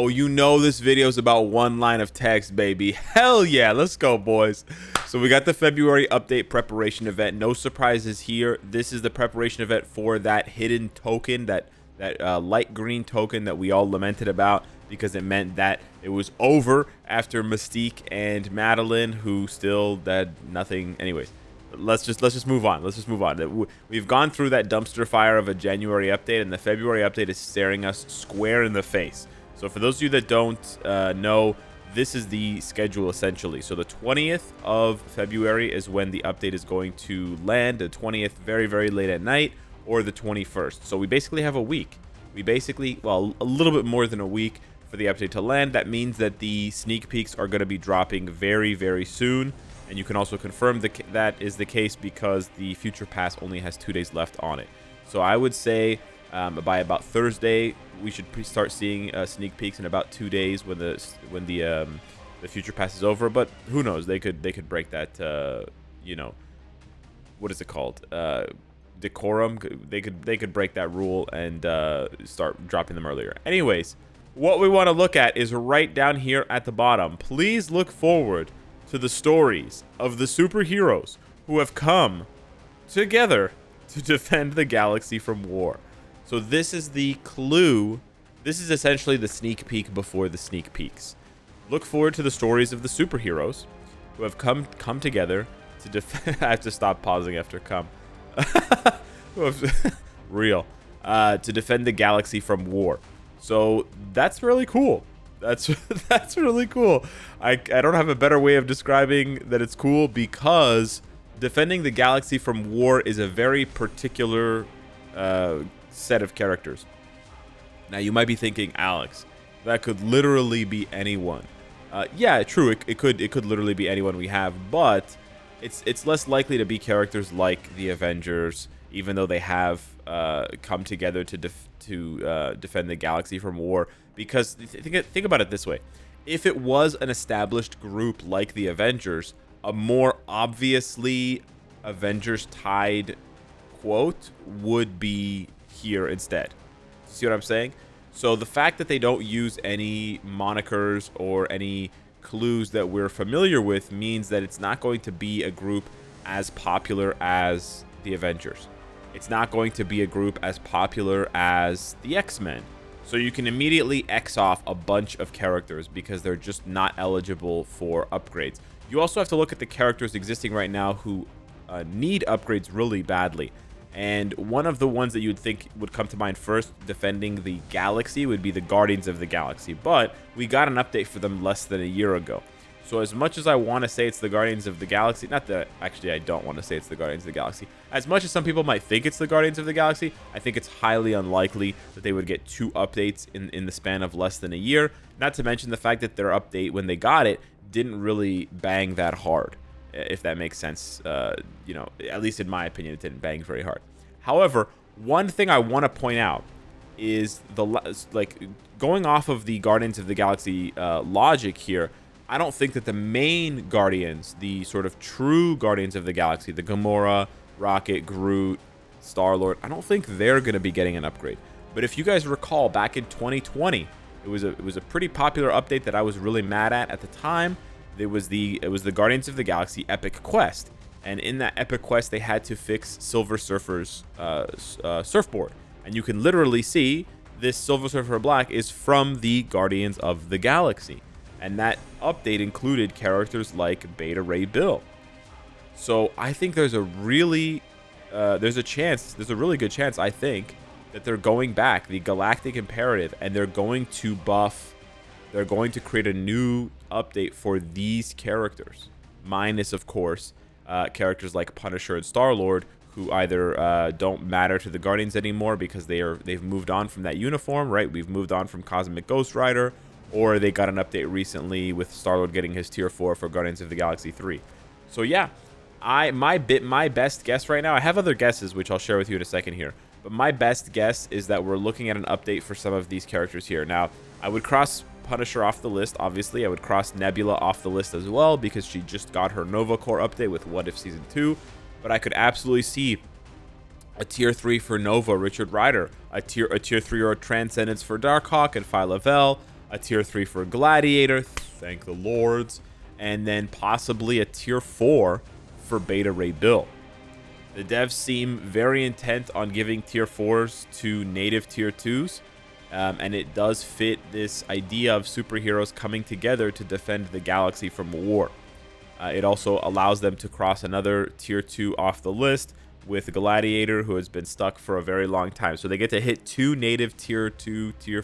Oh, you know this video is about one line of text, baby. Hell yeah, let's go, boys. So we got the February update preparation event. No surprises here. This is the preparation event for that hidden token, that light green token that we all lamented about because it meant that it was over after Mystique and Madeline, who still had nothing. Anyways, let's just move on. Let's just move on. We've gone through that dumpster fire of a January update, and the February update is staring us square in the face. So for those of you that don't know, this is the schedule essentially. So the 20th of February is when the update is going to land. The 20th, very, very late at night, or the 21st. So we basically have a week. Well, a little bit more than a week for the update to land. That means that the sneak peeks are going to be dropping very, very soon. And you can also confirm that is the case because the Future Pass only has 2 days left on it. So I would say by about Thursday, we should start seeing sneak peeks in about 2 days when the Future Pass is over. But who knows? They could break that. You know, what is it called? Decorum. They could break that rule and start dropping them earlier. Anyways, what we want to look at is right down here at the bottom. Please look forward to the stories of the superheroes who have come together to defend the galaxy from war. So this is the clue. This is essentially the sneak peek before the sneak peeks. Look forward to the stories of the superheroes who have come together to defend. I have to stop pausing after come. Real. To defend the galaxy from war. So that's really cool. That's really cool. I don't have a better way of describing that it's cool because defending the galaxy from war is a very particular set of characters. Now you might be thinking, Alex, that could literally be anyone. Yeah, true. It could literally be anyone we have, but it's less likely to be characters like the Avengers, even though they have come together to defend the galaxy from war. Because think about it this way: if it was an established group like the Avengers, a more obviously Avengers-tied quote would be here instead. See what I'm saying? So the fact that they don't use any monikers or any clues that we're familiar with means that it's not going to be a group as popular as the Avengers. It's not going to be a group as popular as the X-Men. So you can immediately X off a bunch of characters because they're just not eligible for upgrades. You also have to look at the characters existing right now who need upgrades really badly. And one of the ones that you'd think would come to mind first defending the galaxy would be the Guardians of the Galaxy. But we got an update for them less than a year ago. So as much as I want to say it's the Guardians of the Galaxy, not that actually I don't want to say it's the Guardians of the Galaxy. As much as some people might think it's the Guardians of the Galaxy, I think it's highly unlikely that they would get 2 updates in the span of less than a year. Not to mention the fact that their update, when they got it, didn't really bang that hard, if that makes sense. You know, at least in my opinion, it didn't bang very hard. However, one thing I want to point out is going off of the Guardians of the Galaxy logic here. I don't think that the main Guardians, the sort of true Guardians of the Galaxy, the Gamora, Rocket, Groot, Star-Lord, I don't think they're going to be getting an upgrade. But if you guys recall, back in 2020, it was a pretty popular update that I was really mad at the time. It was the Guardians of the Galaxy Epic Quest. And in that Epic Quest, they had to fix Silver Surfer's surfboard. And you can literally see this Silver Surfer Black is from the Guardians of the Galaxy. And that update included characters like Beta Ray Bill. So I think there's a really good chance, I think, that they're going back, the Galactic Imperative, and they're going to create a new update for these characters. Minus, of course, characters like Punisher and Star-Lord, who either don't matter to the Guardians anymore because they've moved on from that uniform, right? We've moved on from Cosmic Ghost Rider, or they got an update recently with Star-Lord getting his tier 4 for Guardians of the Galaxy 3. So yeah, my best guess right now, I have other guesses which I'll share with you in a second here, but my best guess is that we're looking at an update for some of these characters here. Now, I would cross Punisher off the list, obviously. I would cross Nebula off the list as well because she just got her Nova Corps update with What If Season 2, but I could absolutely see a tier 3 for Nova, Richard Rider, a tier 3 or a Transcendence for Darkhawk and Phyla-Vell, a tier 3 for Gladiator, thank the lords, and then possibly a tier 4 for Beta Ray Bill. The devs seem very intent on giving tier 4s to native tier 2s, and it does fit this idea of superheroes coming together to defend the galaxy from war. It also allows them to cross another tier 2 off the list with Gladiator, who has been stuck for a very long time. So they get to hit two native tier 2s,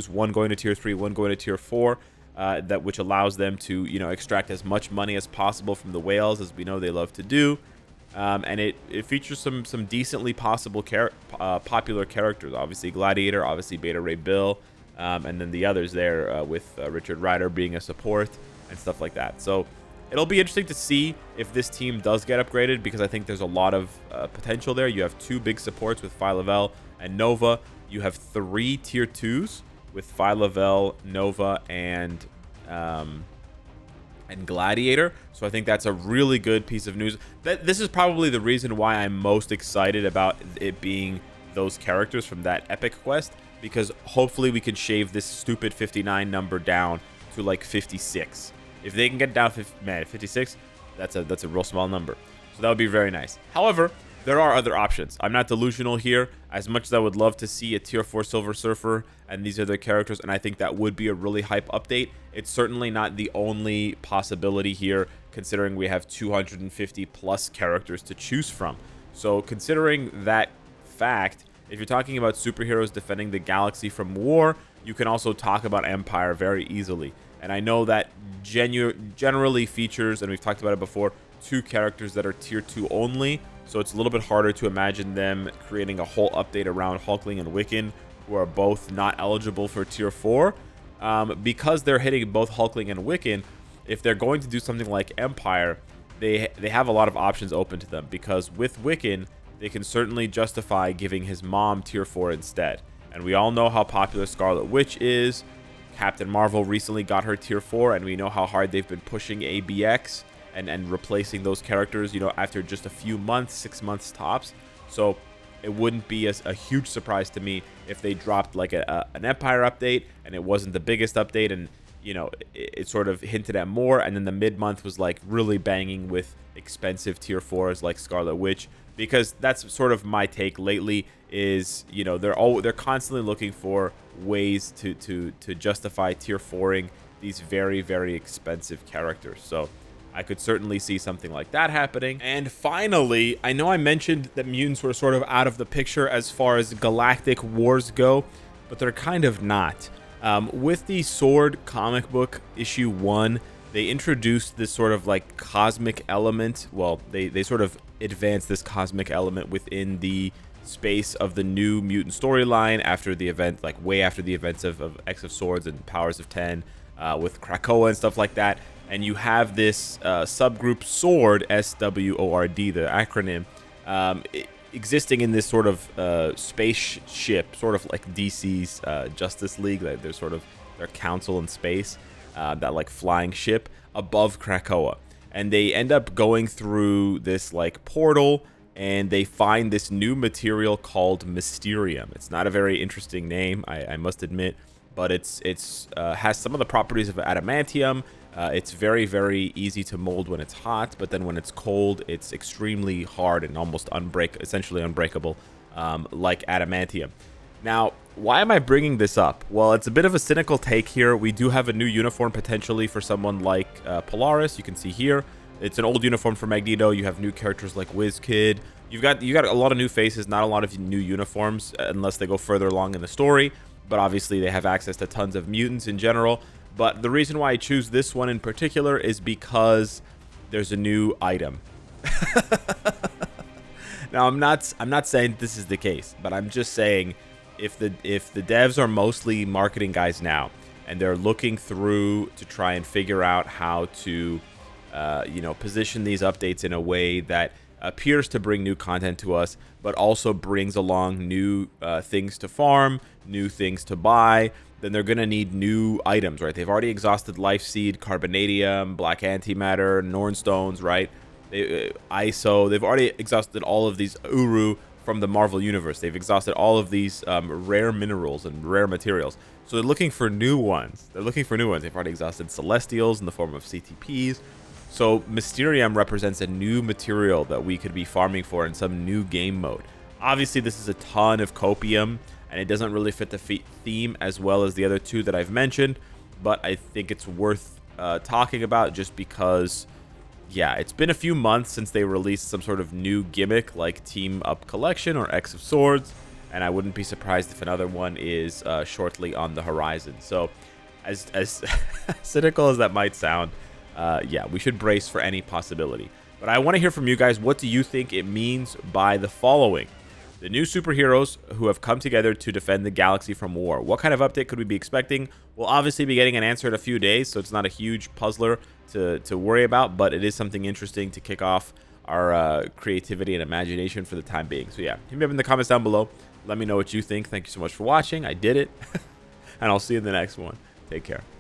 one going to tier 3, one going to tier 4. Which allows them to, extract as much money as possible from the whales, as we know they love to do. And it features some decently popular characters. Obviously Gladiator, obviously Beta Ray Bill, and then the others there with Richard Rider being a support and stuff like that. So it'll be interesting to see if this team does get upgraded, because I think there's a lot of potential there. You have two big supports with Phyla-Vell and Nova. You have three tier 2s with Phyla-Vell, Nova, and Gladiator. So I think that's a really good piece of news. This is probably the reason why I'm most excited about it being those characters from that epic quest, because hopefully we can shave this stupid 59 number down to like 56. If they can get down 56, that's a real small number. So that would be very nice. However, there are other options. I'm not delusional here. As much as I would love to see a tier 4 Silver Surfer and these other characters, and I think that would be a really hype update, it's certainly not the only possibility here, considering we have 250 plus characters to choose from. So considering that fact, if you're talking about superheroes defending the galaxy from war, you can also talk about Empire very easily. And I know that generally features, and we've talked about it before, two characters that are tier 2 only. So it's a little bit harder to imagine them creating a whole update around Hulkling and Wiccan, who are both not eligible for tier 4. Because they're hitting both Hulkling and Wiccan, if they're going to do something like Empire, they have a lot of options open to them. Because with Wiccan, they can certainly justify giving his mom tier 4 instead. And we all know how popular Scarlet Witch is. Captain Marvel recently got her tier 4, and we know how hard they've been pushing ABX and replacing those characters, after just a few months, 6 months tops. So it wouldn't be a huge surprise to me if they dropped like an Empire update and it wasn't the biggest update, and it sort of hinted at more, and then the mid-month was like really banging with expensive tier 4s like Scarlet Witch, because that's sort of my take lately is, they're constantly looking for ways to justify tier 4ing these very, very expensive characters. So I could certainly see something like that happening. And finally, I know I mentioned that mutants were sort of out of the picture as far as galactic wars go, but they're kind of not. With the Sword comic book issue 1, they introduced this sort of like cosmic element. Well, they sort of advanced this cosmic element within the space of the new mutant storyline after the event, like way after the events of X of Swords and Powers of 10 with Krakoa and stuff like that. And you have this subgroup Sword, SWORD, the acronym, existing in this sort of spaceship, sort of like DC's Justice League. They're sort of their council in space, that like flying ship above Krakoa. And they end up going through this like portal, and they find this new material called Mysterium. It's not a very interesting name, I must admit, but it's has some of the properties of adamantium. It's very, very easy to mold when it's hot, but then when it's cold, it's extremely hard and almost essentially unbreakable, like adamantium. Now, why am I bringing this up? Well, it's a bit of a cynical take here. We do have a new uniform potentially for someone like Polaris. You can see here, it's an old uniform for Magneto. You have new characters like WizKid. You got a lot of new faces, not a lot of new uniforms unless they go further along in the story. But obviously, they have access to tons of mutants in general. But the reason why I choose this one in particular is because there's a new item. Now, I'm not saying this is the case, but I'm just saying if the devs are mostly marketing guys now, and they're looking through to try and figure out how to position these updates in a way that appears to bring new content to us, but also brings along new things to farm, new things to buy, then they're going to need new items, right? They've already exhausted Life Seed, Carbonadium, Black Antimatter, Norn Stones, right? ISO. They've already exhausted all of these Uru, from the Marvel Universe. They've exhausted all of these rare minerals and rare materials. So they're looking for new ones. They've already exhausted Celestials in the form of CTPs. So Mysterium represents a new material that we could be farming for in some new game mode. Obviously, this is a ton of copium, and it doesn't really fit the theme as well as the other two that I've mentioned, but I think it's worth talking about just because, yeah, it's been a few months since they released some sort of new gimmick like Team Up Collection or X of Swords, and I wouldn't be surprised if another one is shortly on the horizon. So as cynical as that might sound, yeah, we should brace for any possibility. But I want to hear from you guys. What do you think it means by the following? The new superheroes who have come together to defend the galaxy from war. What kind of update could we be expecting? We'll obviously be getting an answer in a few days, so it's not a huge puzzler to worry about, but it is something interesting to kick off our creativity and imagination for the time being. So yeah, hit me up in the comments down below. Let me know what you think. Thank you so much for watching. I did it. And I'll see you in the next one. Take care.